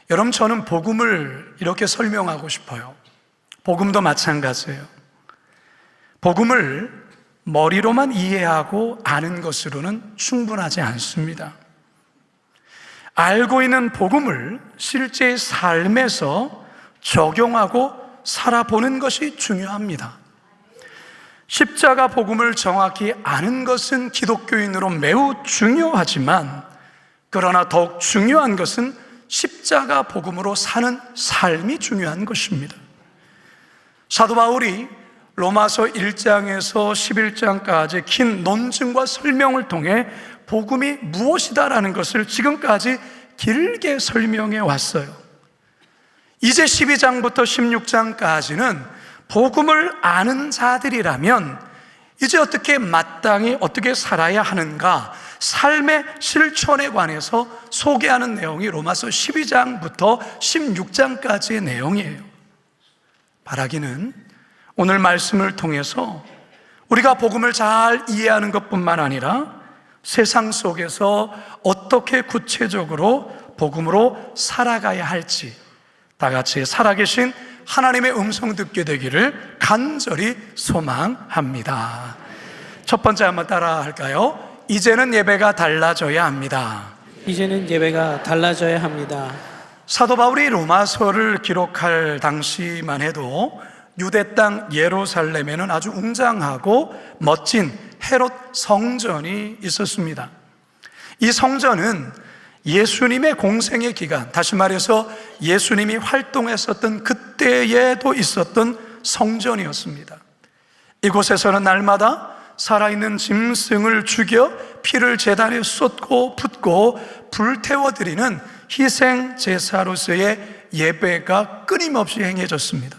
여러분, 저는 복음을 이렇게 설명하고 싶어요. 복음도 마찬가지예요. 복음을 머리로만 이해하고 아는 것으로는 충분하지 않습니다. 알고 있는 복음을 실제 삶에서 적용하고 살아보는 것이 중요합니다. 십자가 복음을 정확히 아는 것은 기독교인으로 매우 중요하지만, 그러나 더욱 중요한 것은 십자가 복음으로 사는 삶이 중요한 것입니다. 사도 바울이 로마서 1장에서 11장까지 긴 논증과 설명을 통해 복음이 무엇이다라는 것을 지금까지 길게 설명해 왔어요. 이제 12장부터 16장까지는 복음을 아는 자들이라면 이제 어떻게 마땅히 어떻게 살아야 하는가, 삶의 실천에 관해서 소개하는 내용이 로마서 12장부터 16장까지의 내용이에요. 바라기는 오늘 말씀을 통해서 우리가 복음을 잘 이해하는 것뿐만 아니라 세상 속에서 어떻게 구체적으로 복음으로 살아가야 할지 다 같이 살아계신 하나님의 음성 듣게 되기를 간절히 소망합니다. 첫 번째 한번 따라 할까요? 이제는 예배가 달라져야 합니다. 이제는 예배가 달라져야 합니다. 사도 바울이 로마서를 기록할 당시만 해도 유대 땅 예루살렘에는 아주 웅장하고 멋진 헤롯 성전이 있었습니다. 이 성전은 예수님의 공생의 기간, 다시 말해서 예수님이 활동했었던 그때에도 있었던 성전이었습니다. 이곳에서는 날마다 살아있는 짐승을 죽여 피를 제단에 쏟고 붓고 불태워드리는 희생 제사로서의 예배가 끊임없이 행해졌습니다.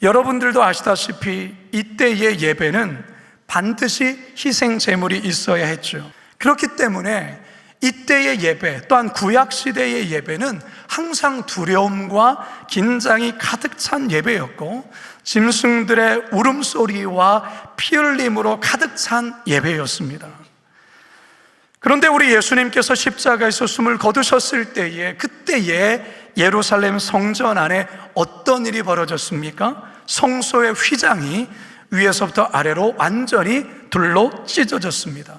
여러분들도 아시다시피 이때의 예배는 반드시 희생 제물이 있어야 했죠. 그렇기 때문에 이때의 예배, 또한 구약시대의 예배는 항상 두려움과 긴장이 가득 찬 예배였고, 짐승들의 울음소리와 피 흘림으로 가득 찬 예배였습니다. 그런데 우리 예수님께서 십자가에서 숨을 거두셨을 때에, 그때의 예루살렘 성전 안에 어떤 일이 벌어졌습니까? 성소의 휘장이 위에서부터 아래로 완전히 둘로 찢어졌습니다.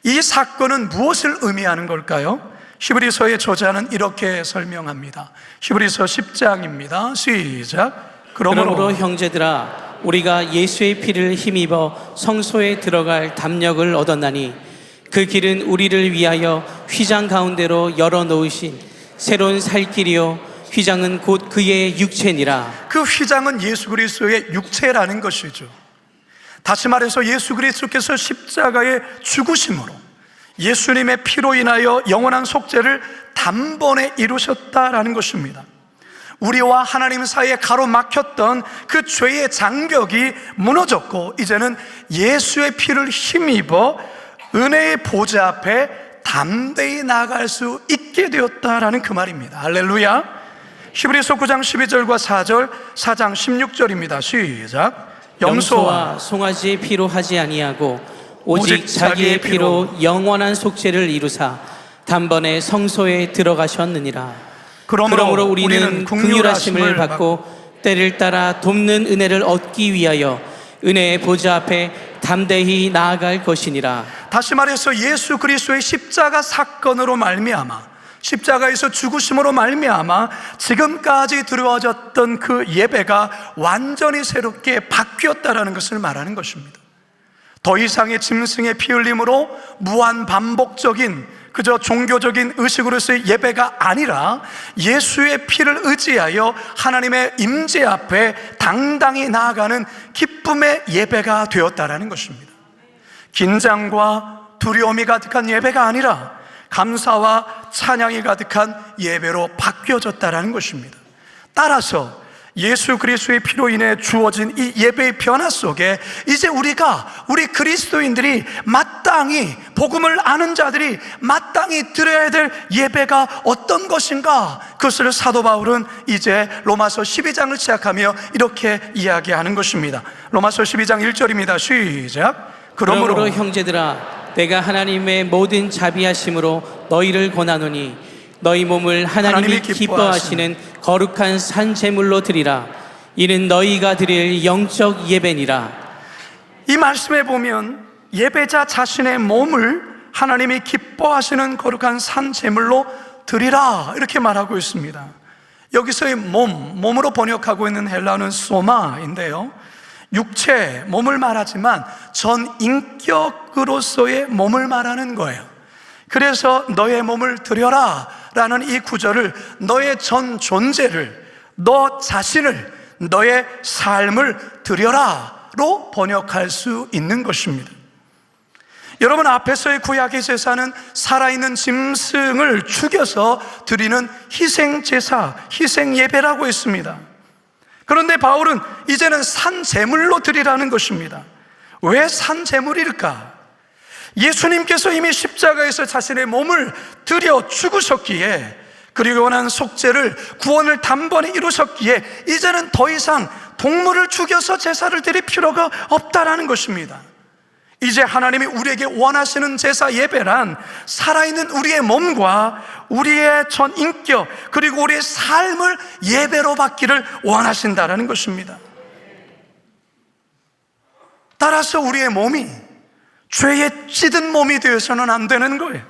이 사건은 무엇을 의미하는 걸까요? 히브리서의 저자는 이렇게 설명합니다. 히브리서 10장입니다. 시작. 그러므로 형제들아, 우리가 예수의 피를 힘입어 성소에 들어갈 담력을 얻었나니 그 길은 우리를 위하여 휘장 가운데로 열어놓으신 새로운 살 길이요 휘장은 곧 그의 육체니라. 그 휘장은 예수 그리스도의 육체라는 것이죠. 다시 말해서 예수 그리스도께서 십자가의 죽으심으로 예수님의 피로 인하여 영원한 속죄를 단번에 이루셨다라는 것입니다. 우리와 하나님 사이에 가로막혔던 그 죄의 장벽이 무너졌고, 이제는 예수의 피를 힘입어 은혜의 보좌 앞에 담대히 나아갈 수 있게 되었다라는 그 말입니다. 할렐루야. 히브리서 9장 12절과 4절, 4장 16절입니다. 시작. 염소와 송아지의 피로 하지 아니하고 오직 자기의 피로 영원한 속죄를 이루사 단번에 성소에 들어가셨느니라. 그러므로 우리는 긍휼하심을 받고 때를 따라 돕는 은혜를 얻기 위하여 은혜의 보좌 앞에 담대히 나아갈 것이니라. 다시 말해서 예수 그리스도의 십자가 사건으로 말미암아, 십자가에서 죽으심으로 말미암아 지금까지 드려졌던 그 예배가 완전히 새롭게 바뀌었다라는 것을 말하는 것입니다. 더 이상의 짐승의 피 흘림으로 무한 반복적인 그저 종교적인 의식으로서의 예배가 아니라 예수의 피를 의지하여 하나님의 임재 앞에 당당히 나아가는 기쁨의 예배가 되었다라는 것입니다. 긴장과 두려움이 가득한 예배가 아니라 감사와 찬양이 가득한 예배로 바뀌어졌다라는 것입니다. 따라서 예수 그리스도의 피로 인해 주어진 이 예배의 변화 속에 이제 우리 그리스도인들이 마땅히, 복음을 아는 자들이 마땅히 드려야 될 예배가 어떤 것인가, 그것을 사도 바울은 이제 로마서 12장을 시작하며 이렇게 이야기하는 것입니다. 로마서 12장 1절입니다. 시작. 그러므로 형제들아, 내가 하나님의 모든 자비하심으로 너희를 권하노니 너희 몸을 하나님이 기뻐하시는 거룩한 산 제물로 드리라. 이는 너희가 드릴 영적 예배니라. 이 말씀에 보면 예배자 자신의 몸을 하나님이 기뻐하시는 거룩한 산 제물로 드리라 이렇게 말하고 있습니다. 여기서의 몸으로 번역하고 있는 헬라어는 소마인데요, 육체, 몸을 말하지만 전 인격으로서의 몸을 말하는 거예요. 그래서 너의 몸을 드려라 라는 이 구절을 너의 전 존재를, 너 자신을, 너의 삶을 드려라 로 번역할 수 있는 것입니다. 여러분, 앞에서의 구약의 제사는 살아있는 짐승을 죽여서 드리는 희생제사, 희생예배라고 했습니다. 그런데 바울은 이제는 산제물로 드리라는 것입니다. 왜 산제물일까? 예수님께서 이미 십자가에서 자신의 몸을 드려 죽으셨기에, 그리고 원한 속죄를, 구원을 단번에 이루셨기에 이제는 더 이상 동물을 죽여서 제사를 드릴 필요가 없다라는 것입니다. 이제 하나님이 우리에게 원하시는 제사 예배란 살아있는 우리의 몸과 우리의 전 인격, 그리고 우리의 삶을 예배로 받기를 원하신다라는 것입니다. 따라서 우리의 몸이 죄에 찌든 몸이 되어서는 안 되는 거예요.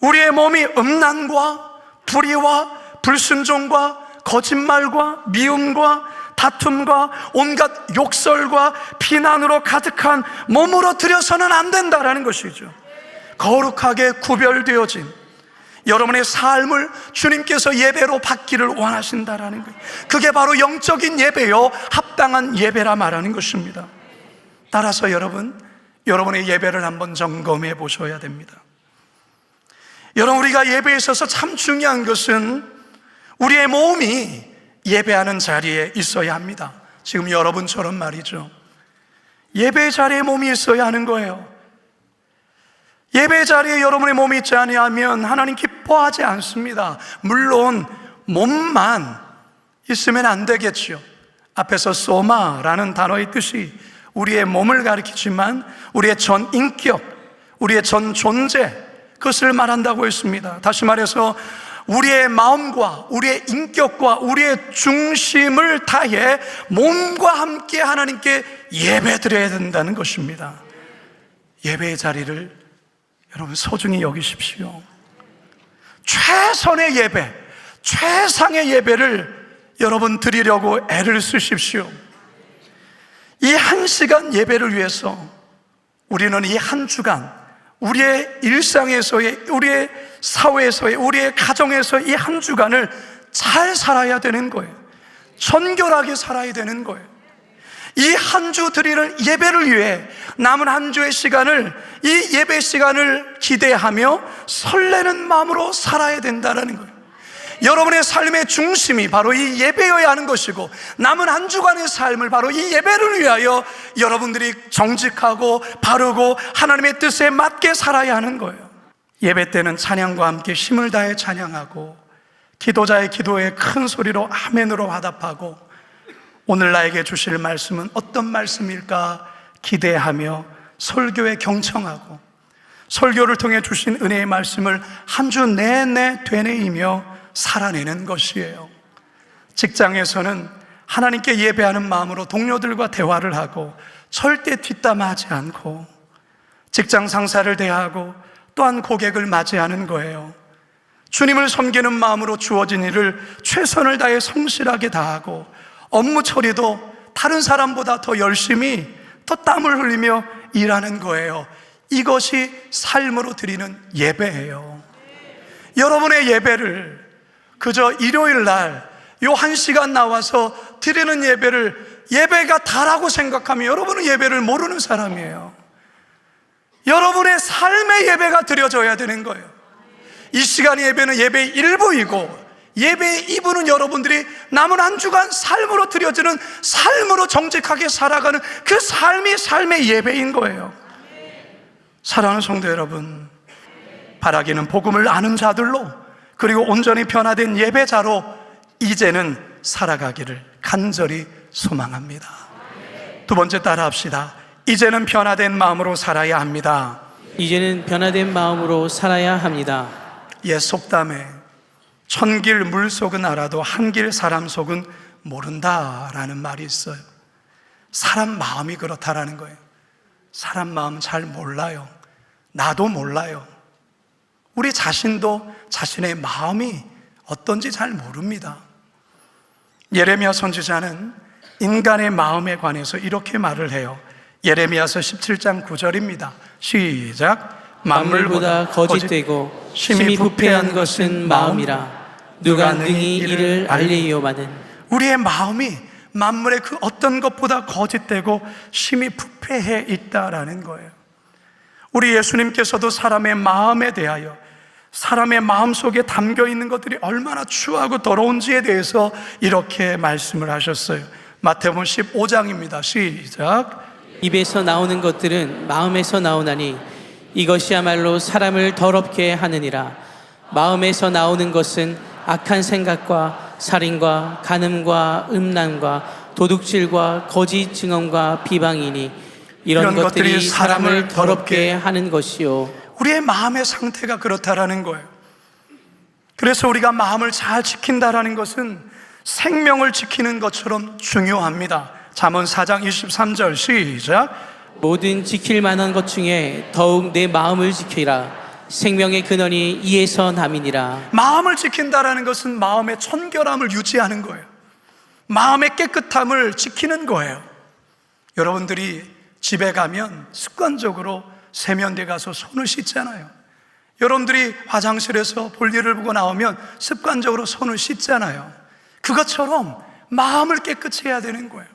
우리의 몸이 음란과 불의와 불순종과 거짓말과 미움과 다툼과 온갖 욕설과 비난으로 가득한 몸으로 들여서는 안 된다라는 것이죠. 거룩하게 구별되어진 여러분의 삶을 주님께서 예배로 받기를 원하신다라는 거예요. 그게 바로 영적인 예배요, 합당한 예배라 말하는 것입니다. 따라서 여러분의 예배를 한번 점검해 보셔야 됩니다. 여러분, 우리가 예배에 있어서 참 중요한 것은 우리의 몸이 예배하는 자리에 있어야 합니다. 지금 여러분처럼 말이죠, 예배 자리에 몸이 있어야 하는 거예요. 예배 자리에 여러분의 몸이 있지 아니하면 하나님 기뻐하지 않습니다. 물론 몸만 있으면 안 되겠죠. 앞에서 소마라는 단어의 뜻이 우리의 몸을 가리키지만 우리의 전 인격, 우리의 전 존재, 그것을 말한다고 했습니다. 다시 말해서 우리의 마음과 우리의 인격과 우리의 중심을 다해 몸과 함께 하나님께 예배드려야 된다는 것입니다. 예배의 자리를 여러분 소중히 여기십시오. 최선의 예배, 최상의 예배를 여러분 드리려고 애를 쓰십시오. 이 한 시간 예배를 위해서 우리는 이 한 주간 우리의 일상에서의, 우리의 사회에서의, 우리의 가정에서의 이 한 주간을 잘 살아야 되는 거예요. 정결하게 살아야 되는 거예요. 이 한 주 드리는 예배를 위해 남은 한 주의 시간을, 이 예배 시간을 기대하며 설레는 마음으로 살아야 된다는 거예요. 여러분의 삶의 중심이 바로 이 예배여야 하는 것이고, 남은 한 주간의 삶을 바로 이 예배를 위하여 여러분들이 정직하고 바르고 하나님의 뜻에 맞게 살아야 하는 거예요. 예배 때는 찬양과 함께 힘을 다해 찬양하고, 기도자의 기도에 큰 소리로 아멘으로 화답하고, 오늘 나에게 주실 말씀은 어떤 말씀일까 기대하며 설교에 경청하고, 설교를 통해 주신 은혜의 말씀을 한 주 내내 되뇌이며 살아내는 것이에요. 직장에서는 하나님께 예배하는 마음으로 동료들과 대화를 하고 절대 뒷담화하지 않고, 직장 상사를 대하고 또한 고객을 맞이하는 거예요. 주님을 섬기는 마음으로 주어진 일을 최선을 다해 성실하게 다하고, 업무 처리도 다른 사람보다 더 열심히, 더 땀을 흘리며 일하는 거예요. 이것이 삶으로 드리는 예배예요. 여러분의 예배를 그저 일요일 날 요 한 시간 나와서 드리는 예배를 예배가 다라고 생각하면 여러분은 예배를 모르는 사람이에요. 여러분의 삶의 예배가 드려져야 되는 거예요. 이 시간의 예배는 예배의 일부이고, 예배의 2부는 여러분들이 남은 한 주간 삶으로 드려지는, 삶으로 정직하게 살아가는 그 삶이 삶의 예배인 거예요. 사랑하는 성도 여러분, 바라기는 복음을 아는 자들로, 그리고 온전히 변화된 예배자로 이제는 살아가기를 간절히 소망합니다. 두 번째 따라 합시다. 이제는 변화된 마음으로 살아야 합니다. 이제는 변화된 마음으로 살아야 합니다. 옛 속담에 천길 물속은 알아도 한길 사람 속은 모른다라는 말이 있어요. 사람 마음이 그렇다라는 거예요. 사람 마음 잘 몰라요. 나도 몰라요. 우리 자신도 자신의 마음이 어떤지 잘 모릅니다. 예레미야 선지자는 인간의 마음에 관해서 이렇게 말을 해요. 예레미야서 17장 9절입니다. 시작. 만물보다 거짓되고 심히 부패한 것은 마음이라 누가 능히 이를 알리이오마는. 우리의 마음이 만물의 그 어떤 것보다 거짓되고 심히 부패해 있다라는 거예요. 우리 예수님께서도 사람의 마음에 대하여, 사람의 마음 속에 담겨 있는 것들이 얼마나 추하고 더러운지에 대해서 이렇게 말씀을 하셨어요. 마태복음 15장입니다. 시작. 입에서 나오는 것들은 마음에서 나오나니 이것이야말로 사람을 더럽게 하느니라. 마음에서 나오는 것은 악한 생각과 살인과 간음과 음란과 도둑질과 거짓 증언과 비방이니 이런 것들이 사람을 더럽게 하는 것이요. 우리의 마음의 상태가 그렇다라는 거예요. 그래서 우리가 마음을 잘 지킨다라는 것은 생명을 지키는 것처럼 중요합니다. 잠언 4장 23절 시작. 모든 지킬 만한 것 중에 더욱 내 마음을 지키라. 생명의 근원이 이에서 남이니라. 마음을 지킨다라는 것은 마음의 청결함을 유지하는 거예요. 마음의 깨끗함을 지키는 거예요. 여러분들이 집에 가면 습관적으로 세면대 가서 손을 씻잖아요. 여러분들이 화장실에서 볼일을 보고 나오면 습관적으로 손을 씻잖아요. 그것처럼 마음을 깨끗이 해야 되는 거예요.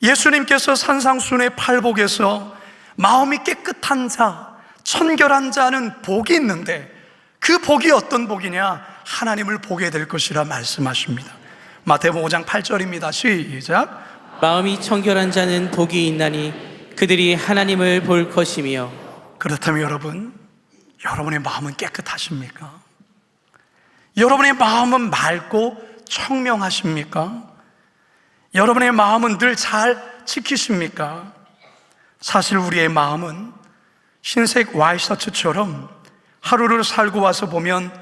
예수님께서 산상순의 팔복에서 마음이 깨끗한 자, 청결한 자는 복이 있는데 그 복이 어떤 복이냐? 하나님을 보게 될 것이라 말씀하십니다. 마태복음 5장 8절입니다. 시작. 마음이 청결한 자는 복이 있나니 그들이 하나님을 볼 것이며. 그렇다면 여러분, 여러분의 마음은 깨끗하십니까? 여러분의 마음은 맑고 청명하십니까? 여러분의 마음은 늘 잘 지키십니까? 사실 우리의 마음은 흰색 와이셔츠처럼 하루를 살고 와서 보면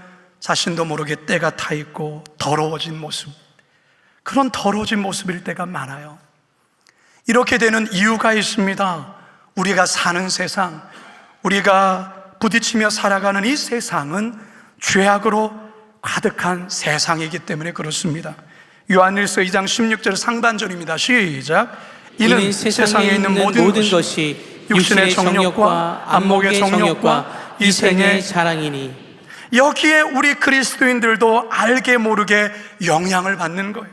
자신도 모르게 때가 타 있고 더러워진 모습, 그런 더러워진 모습일 때가 많아요. 이렇게 되는 이유가 있습니다. 우리가 사는 세상, 우리가 부딪히며 살아가는 이 세상은 죄악으로 가득한 세상이기 때문에 그렇습니다. 요한일서 2장 16절 상반절입니다. 시작. 이는 세상에 있는 모든 것이 육신의 정욕과 안목의 정욕과 이생의 자랑이니. 여기에 우리 그리스도인들도 알게 모르게 영향을 받는 거예요.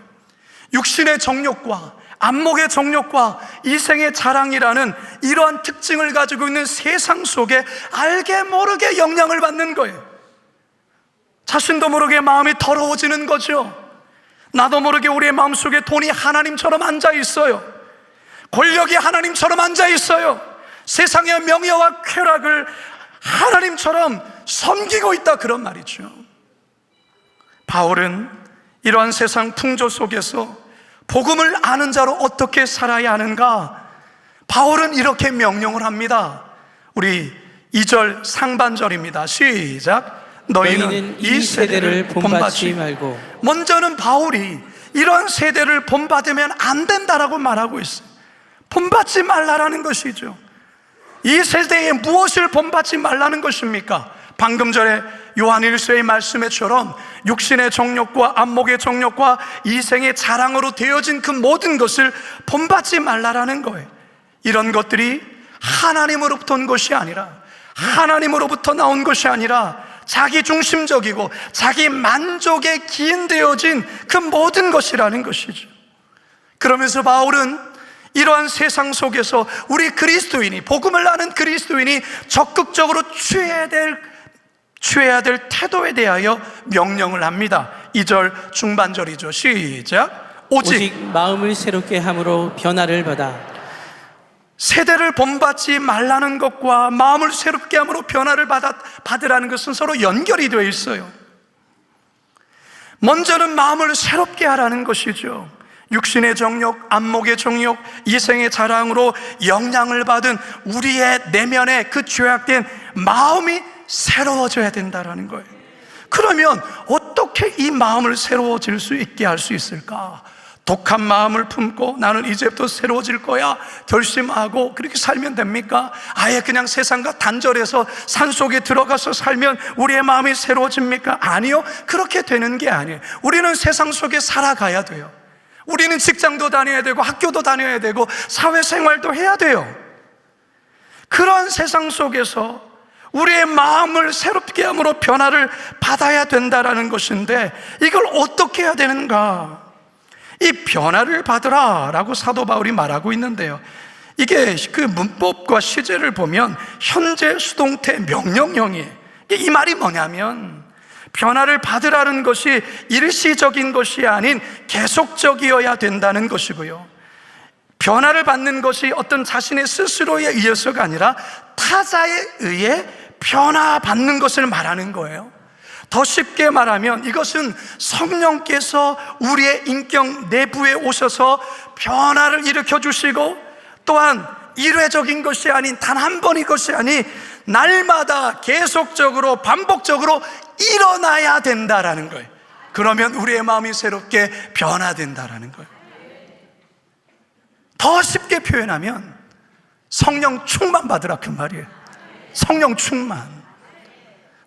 육신의 정욕과 안목의 정욕과 이생의 자랑이라는 이러한 특징을 가지고 있는 세상 속에 알게 모르게 영향을 받는 거예요. 자신도 모르게 마음이 더러워지는 거죠. 나도 모르게 우리의 마음속에 돈이 하나님처럼 앉아 있어요. 권력이 하나님처럼 앉아 있어요. 세상의 명예와 쾌락을 하나님처럼 섬기고 있다, 그런 말이죠. 바울은 이러한 세상 풍조 속에서 복음을 아는 자로 어떻게 살아야 하는가? 바울은 이렇게 명령을 합니다. 우리 2절 상반절입니다. 시작. 너희는 이 세대를 본받지 말고. 먼저는 바울이 이런 세대를 본받으면 안 된다라고 말하고 있어요. 본받지 말라라는 것이죠. 이 세대에 무엇을 본받지 말라는 것입니까? 방금 전에 요한일서의 말씀에처럼 육신의 정욕과 안목의 정욕과 이생의 자랑으로 되어진 그 모든 것을 본받지 말라라는 거예요. 이런 것들이 하나님으로부터 온 것이 아니라, 하나님으로부터 나온 것이 아니라 자기 중심적이고 자기 만족에 기인되어진 그 모든 것이라는 것이죠. 그러면서 바울은 이러한 세상 속에서 우리 그리스도인이, 복음을 아는 그리스도인이 적극적으로 취해야 될 태도에 대하여 명령을 합니다. 2절 중반절이죠. 시작. 오직 마음을 새롭게 함으로 변화를 받아. 세대를 본받지 말라는 것과 마음을 새롭게 함으로 변화를 받으라는 것은 서로 연결이 되어 있어요. 먼저는 마음을 새롭게 하라는 것이죠. 육신의 정욕, 안목의 정욕, 이생의 자랑으로 영향을 받은 우리의 내면의 그 죄악된 마음이 새로워져야 된다라는 거예요. 그러면 어떻게 이 마음을 새로워질 수 있게 할 수 있을까? 독한 마음을 품고 나는 이제부터 새로워질 거야 결심하고 그렇게 살면 됩니까? 아예 그냥 세상과 단절해서 산속에 들어가서 살면 우리의 마음이 새로워집니까? 아니요, 그렇게 되는 게 아니에요. 우리는 세상 속에 살아가야 돼요. 우리는 직장도 다녀야 되고 학교도 다녀야 되고 사회생활도 해야 돼요. 그런 세상 속에서 우리의 마음을 새롭게 함으로 변화를 받아야 된다라는 것인데, 이걸 어떻게 해야 되는가? 이 변화를 받으라 라고 사도 바울이 말하고 있는데요, 이게 그 문법과 시제를 보면 현재 수동태 명령형이에요. 이 말이 뭐냐면 변화를 받으라는 것이 일시적인 것이 아닌 계속적이어야 된다는 것이고요, 변화를 받는 것이 어떤 자신의 스스로에 의해서가 아니라 타자에 의해 변화받는 것을 말하는 거예요. 더 쉽게 말하면 이것은 성령께서 우리의 인격 내부에 오셔서 변화를 일으켜 주시고, 또한 일회적인 것이 아닌 단 한 번의 것이 아닌 날마다 계속적으로 반복적으로 일어나야 된다라는 거예요. 그러면 우리의 마음이 새롭게 변화된다라는 거예요. 더 쉽게 표현하면 성령 충만 받으라 그 말이에요. 성령 충만.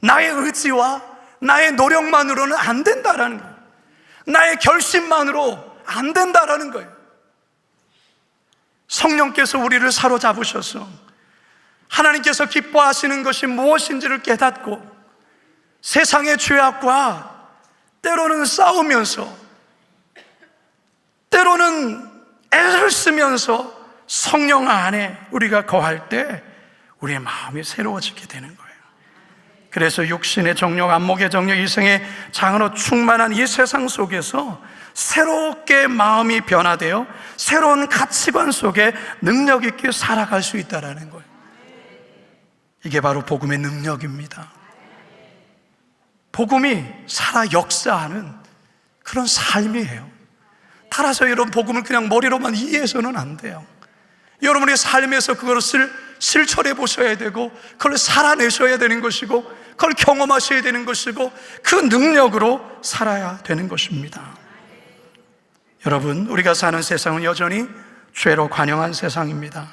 나의 의지와 나의 노력만으로는 안 된다라는 거예요. 나의 결심만으로 안 된다라는 거예요. 성령께서 우리를 사로잡으셔서 하나님께서 기뻐하시는 것이 무엇인지를 깨닫고 세상의 죄악과 때로는 싸우면서 때로는 애를 쓰면서 성령 안에 우리가 거할 때 우리의 마음이 새로워지게 되는 거예요. 그래서 육신의 정욕, 안목의 정욕, 이생의 장으로 충만한 이 세상 속에서 새롭게 마음이 변화되어 새로운 가치관 속에 능력 있게 살아갈 수 있다는 거예요. 이게 바로 복음의 능력입니다. 복음이 살아 역사하는 그런 삶이에요. 따라서 여러분, 복음을 그냥 머리로만 이해해서는 안 돼요. 여러분의 삶에서 그것을 실천해 보셔야 되고, 그걸 살아내셔야 되는 것이고, 그걸 경험하셔야 되는 것이고, 그 능력으로 살아야 되는 것입니다. 여러분, 우리가 사는 세상은 여전히 죄로 관영한 세상입니다.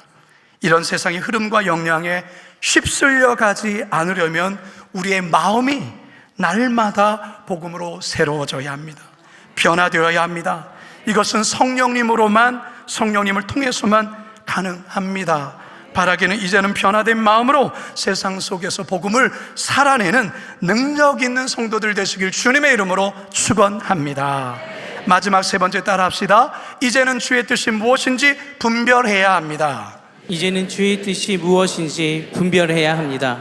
이런 세상의 흐름과 영향에 휩쓸려 가지 않으려면 우리의 마음이 날마다 복음으로 새로워져야 합니다. 변화되어야 합니다. 이것은 성령님을 통해서만 가능합니다. 바라기는 이제는 변화된 마음으로 세상 속에서 복음을 살아내는 능력 있는 성도들 되시길 주님의 이름으로 축원합니다. 마지막 세 번째 따라 합시다. 이제는 주의 뜻이 무엇인지 분별해야 합니다. 이제는 주의 뜻이 무엇인지 분별해야 합니다.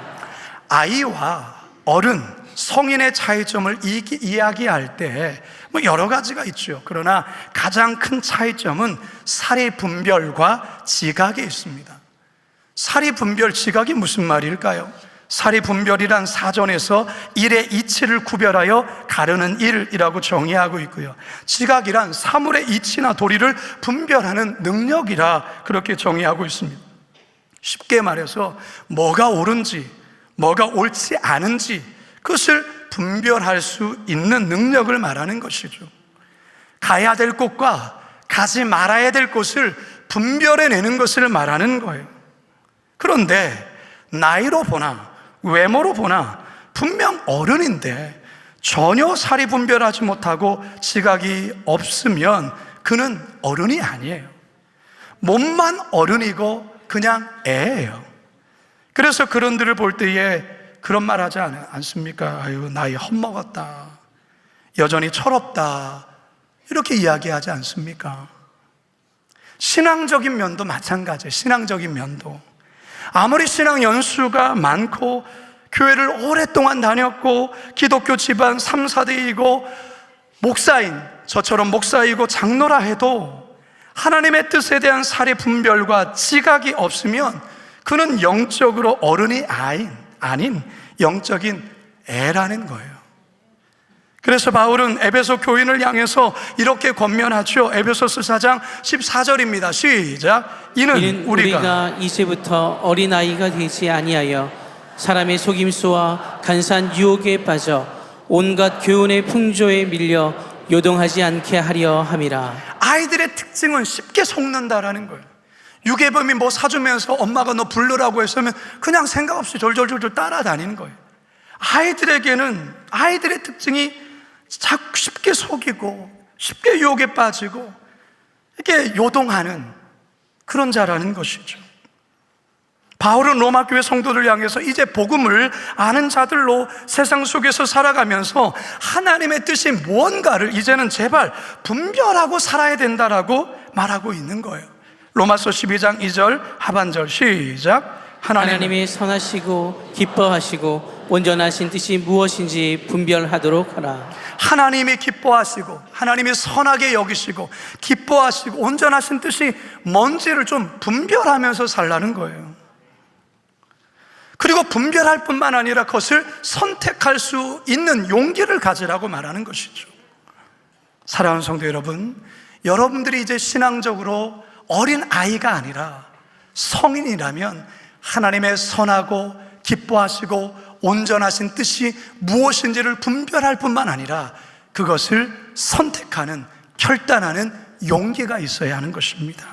아이와 어른, 성인의 차이점을 이야기할 때 여러 가지가 있죠. 그러나 가장 큰 차이점은 사리 분별과 지각에 있습니다. 사리 분별, 지각이 무슨 말일까요? 사리 분별이란 사전에서 일의 이치를 구별하여 가르는 일이라고 정의하고 있고요, 지각이란 사물의 이치나 도리를 분별하는 능력이라 그렇게 정의하고 있습니다. 쉽게 말해서 뭐가 옳은지 뭐가 옳지 않은지 그것을 분별할 수 있는 능력을 말하는 것이죠. 가야 될 곳과 가지 말아야 될 곳을 분별해내는 것을 말하는 거예요. 그런데 나이로 보나 외모로 보나 분명 어른인데 전혀 사리 분별하지 못하고 지각이 없으면 그는 어른이 아니에요. 몸만 어른이고 그냥 애예요. 그래서 그런들을 볼 때에 그런 말 하지 않습니까? 아유, 나이 헛먹었다, 여전히 철없다, 이렇게 이야기하지 않습니까? 신앙적인 면도 마찬가지예요. 신앙적인 면도 아무리 신앙 연수가 많고 교회를 오랫동안 다녔고 기독교 집안 3, 4대이고 목사인, 저처럼 목사이고 장로라 해도 하나님의 뜻에 대한 사리 분별과 지각이 없으면 그는 영적으로 어른이 아닌 영적인 애라는 거예요. 그래서 바울은 에베소 교인을 향해서 이렇게 권면하죠. 에베소서 4장 14절입니다. 시작. 이는 우리가 이제부터 어린아이가 되지 아니하여 사람의 속임수와 간사한 유혹에 빠져 온갖 교훈의 풍조에 밀려 요동하지 않게 하려 함이라. 아이들의 특징은 쉽게 속는다라는 거예요. 유괴범이 뭐 사주면서 엄마가 너 부르라고 했으면 그냥 생각 없이 졸졸졸졸 따라다니는 거예요. 아이들에게는 아이들의 특징이 자꾸 쉽게 속이고 쉽게 유혹에 빠지고 이렇게 요동하는 그런 자라는 것이죠. 바울은 로마 교회 성도들 향해서 이제 복음을 아는 자들로 세상 속에서 살아가면서 하나님의 뜻이 무언가를 이제는 제발 분별하고 살아야 된다라고 말하고 있는 거예요. 로마서 12장 2절 하반절 시작. 하나님이 선하시고 기뻐하시고 온전하신 뜻이 무엇인지 분별하도록 하라. 하나님이 기뻐하시고 하나님이 선하게 여기시고 기뻐하시고 온전하신 뜻이 뭔지를 좀 분별하면서 살라는 거예요. 그리고 분별할 뿐만 아니라 그것을 선택할 수 있는 용기를 가지라고 말하는 것이죠. 사랑하는 성도 여러분, 여러분들이 이제 신앙적으로 어린 아이가 아니라 성인이라면 하나님의 선하고 기뻐하시고 온전하신 뜻이 무엇인지를 분별할 뿐만 아니라 그것을 선택하는, 결단하는 용기가 있어야 하는 것입니다.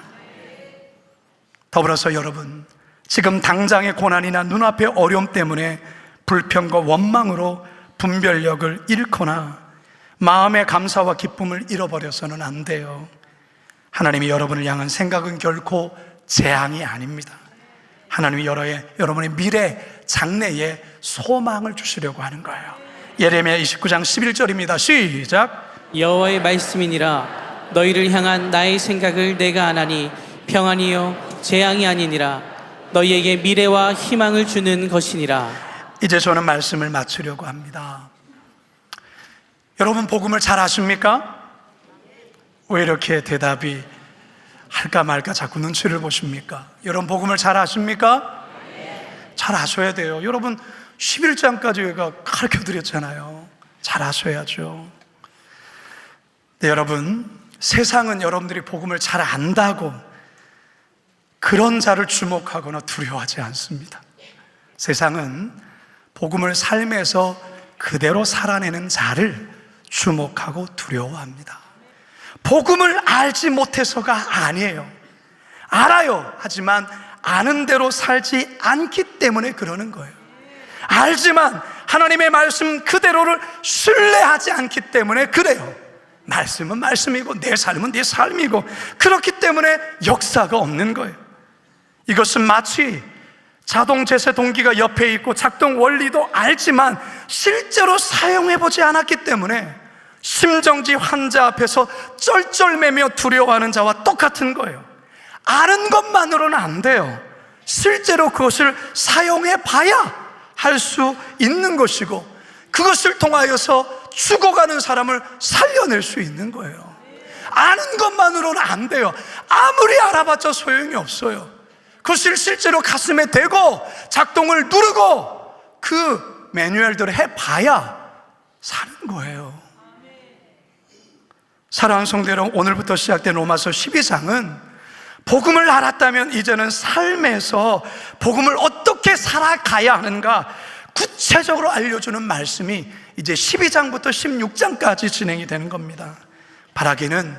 더불어서 여러분, 지금 당장의 고난이나 눈앞의 어려움 때문에 불평과 원망으로 분별력을 잃거나 마음의 감사와 기쁨을 잃어버려서는 안 돼요. 하나님이 여러분을 향한 생각은 결코 재앙이 아닙니다. 하나님이 여러분의 미래, 장래에 소망을 주시려고 하는 거예요. 예레미야 29장 11절입니다. 시작. 여호와의 말씀이니라. 너희를 향한 나의 생각을 내가 아나니 평안이요 재앙이 아니니라. 너희에게 미래와 희망을 주는 것이니라. 이제 저는 말씀을 마치려고 합니다. 여러분 복음을 잘 아십니까? 왜 이렇게 대답이 할까 말까 자꾸 눈치를 보십니까? 여러분 복음을 잘 아십니까? 잘 아셔야 돼요. 여러분 11장까지 우리가 가르쳐 드렸잖아요. 잘 아셔야죠. 네, 여러분 세상은 여러분들이 복음을 잘 안다고 그런 자를 주목하거나 두려워하지 않습니다. 세상은 복음을 삶에서 그대로 살아내는 자를 주목하고 두려워합니다. 복음을 알지 못해서가 아니에요. 알아요. 하지만 아는 대로 살지 않기 때문에 그러는 거예요. 알지만 하나님의 말씀 그대로를 신뢰하지 않기 때문에 그래요. 말씀은 말씀이고 내 삶은 내 삶이고 그렇기 때문에 역사가 없는 거예요. 이것은 마치 자동 제세 동기가 옆에 있고 작동 원리도 알지만 실제로 사용해보지 않았기 때문에 심정지 환자 앞에서 쩔쩔매며 두려워하는 자와 똑같은 거예요. 아는 것만으로는 안 돼요. 실제로 그것을 사용해봐야 할 수 있는 것이고 그것을 통하여서 죽어가는 사람을 살려낼 수 있는 거예요. 아는 것만으로는 안 돼요. 아무리 알아봤자 소용이 없어요. 그것을 실제로 가슴에 대고 작동을 누르고 그 매뉴얼대로 해봐야 사는 거예요. 사랑하는 성도 여러분, 오늘부터 시작된 로마서 12장은 복음을 알았다면 이제는 삶에서 복음을 어떻게 살아가야 하는가 구체적으로 알려주는 말씀이 이제 12장부터 16장까지 진행이 되는 겁니다. 바라기는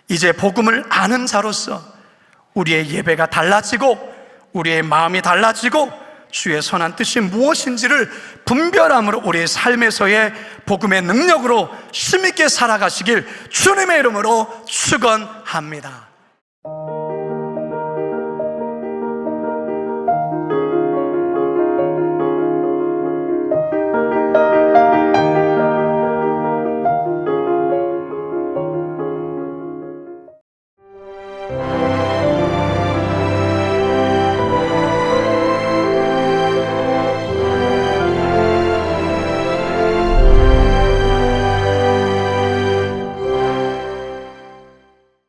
이제 복음을 아는 자로서 우리의 예배가 달라지고 우리의 마음이 달라지고 주의 선한 뜻이 무엇인지를 분별함으로 우리의 삶에서의 복음의 능력으로 힘있게 살아가시길 주님의 이름으로 축원합니다.